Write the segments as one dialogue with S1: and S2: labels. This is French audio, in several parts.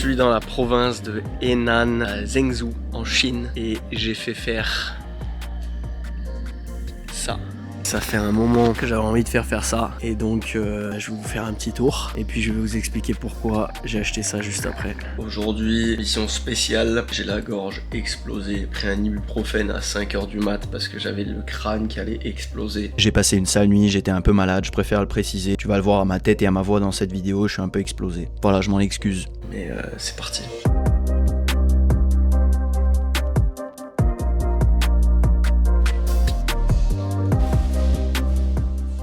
S1: suis dans la province de Henan, à Zhengzhou, en Chine, et j'ai fait faire ça. Ça fait un moment que j'avais envie de faire ça, et donc je vais vous faire un petit tour, et puis je vais vous expliquer pourquoi j'ai acheté ça juste après. Aujourd'hui, mission spéciale, j'ai la gorge explosée, j'ai pris un ibuprofène à 5h du mat parce que j'avais le crâne qui allait exploser.
S2: J'ai passé une sale nuit, j'étais un peu malade, je préfère le préciser. Tu vas le voir à ma tête et à ma voix dans cette vidéo, je suis un peu explosé. Voilà, je m'en excuse.
S1: Mais c'est parti.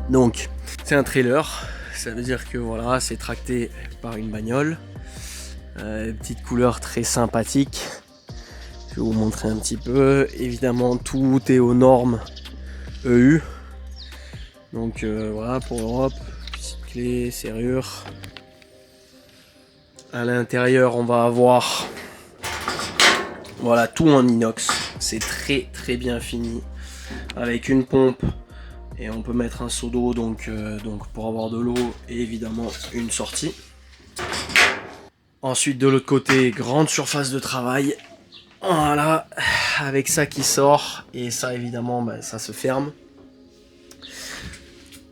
S1: Donc, c'est un trailer, ça veut dire que voilà, c'est tracté par une bagnole. Petite couleur très sympathique. Je vais vous montrer un petit peu. Évidemment, tout est aux normes EU. Donc voilà, pour l'Europe, petite clé, serrure. À l'intérieur, on va avoir voilà, tout en inox. C'est très bien fini. Avec une pompe. Et on peut mettre un seau d'eau donc pour avoir de l'eau et évidemment une sortie. Ensuite de l'autre côté, grande surface de travail. Voilà, avec ça qui sort. Et ça évidemment, ça se ferme.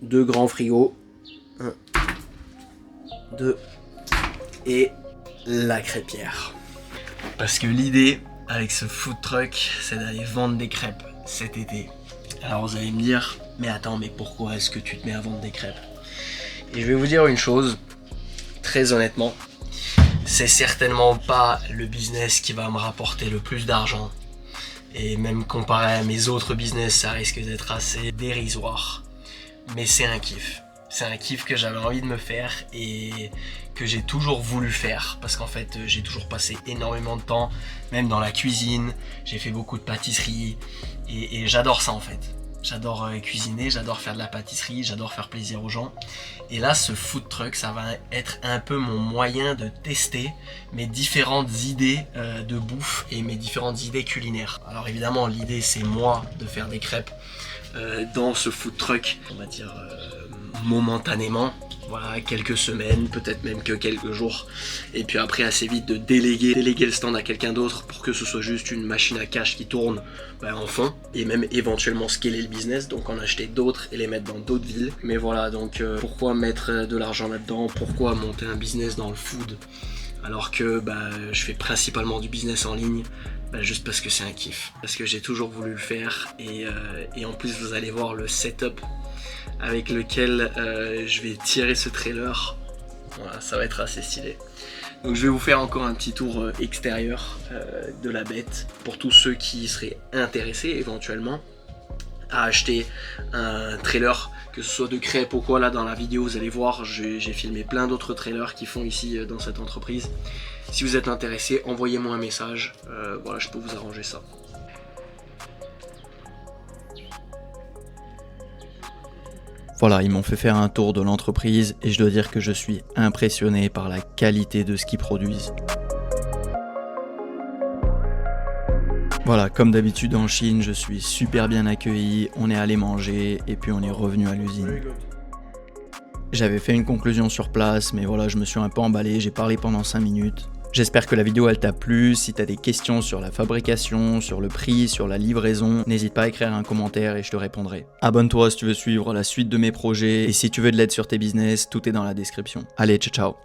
S1: Deux grands frigos. 1, 2 et la crêpière. Parce que l'idée avec ce food truck, c'est d'aller vendre des crêpes cet été. Alors vous allez me dire, mais attends, mais pourquoi est-ce que tu te mets à vendre des crêpes? Et je vais vous dire une chose, très honnêtement, c'est certainement pas le business qui va me rapporter le plus d'argent. Et même comparé à mes autres business, ça risque d'être assez dérisoire. Mais c'est un kiff. C'est un kiff que j'avais envie de me faire et que j'ai toujours voulu faire. Parce qu'en fait, j'ai toujours passé énormément de temps, même dans la cuisine. J'ai fait beaucoup de pâtisserie et j'adore ça en fait. J'adore cuisiner, j'adore faire de la pâtisserie, j'adore faire plaisir aux gens. Et là, ce food truck, ça va être un peu mon moyen de tester mes différentes idées de bouffe et mes différentes idées culinaires. Alors évidemment, l'idée c'est moi de faire des crêpes dans ce food truck, on va dire momentanément. Voilà, quelques semaines, peut-être même que quelques jours. Et puis après, assez vite de déléguer le stand à quelqu'un d'autre pour que ce soit juste une machine à cash qui tourne en fond. Et même éventuellement scaler le business, donc en acheter d'autres et les mettre dans d'autres villes. Mais voilà, donc pourquoi mettre de l'argent là-dedans? Pourquoi monter un business dans le food? Alors que je fais principalement du business en ligne. Juste parce que c'est un kiff. Parce que j'ai toujours voulu le faire. Et en plus, vous allez voir le setup avec lequel je vais tirer ce trailer. Voilà, ça va être assez stylé. Donc je vais vous faire encore un petit tour extérieur de la bête pour tous ceux qui seraient intéressés éventuellement à acheter un trailer, que ce soit de crêpes ou quoi. Là dans la vidéo vous allez voir, j'ai filmé plein d'autres trailers qui font ici dans cette entreprise. Si vous êtes intéressé, envoyez-moi un message, voilà, je peux vous arranger ça.
S2: Voilà, ils m'ont fait faire un tour de l'entreprise et je dois dire que je suis impressionné par la qualité de ce qu'ils produisent. Voilà, comme d'habitude en Chine, je suis super bien accueilli, on est allé manger et puis on est revenu à l'usine. J'avais fait une conclusion sur place, mais voilà, je me suis un peu emballé, j'ai parlé pendant 5 minutes. J'espère que la vidéo elle t'a plu. Si t'as des questions sur la fabrication, sur le prix, sur la livraison, n'hésite pas à écrire un commentaire et je te répondrai. Abonne-toi si tu veux suivre la suite de mes projets et si tu veux de l'aide sur tes business, tout est dans la description. Allez, ciao ciao.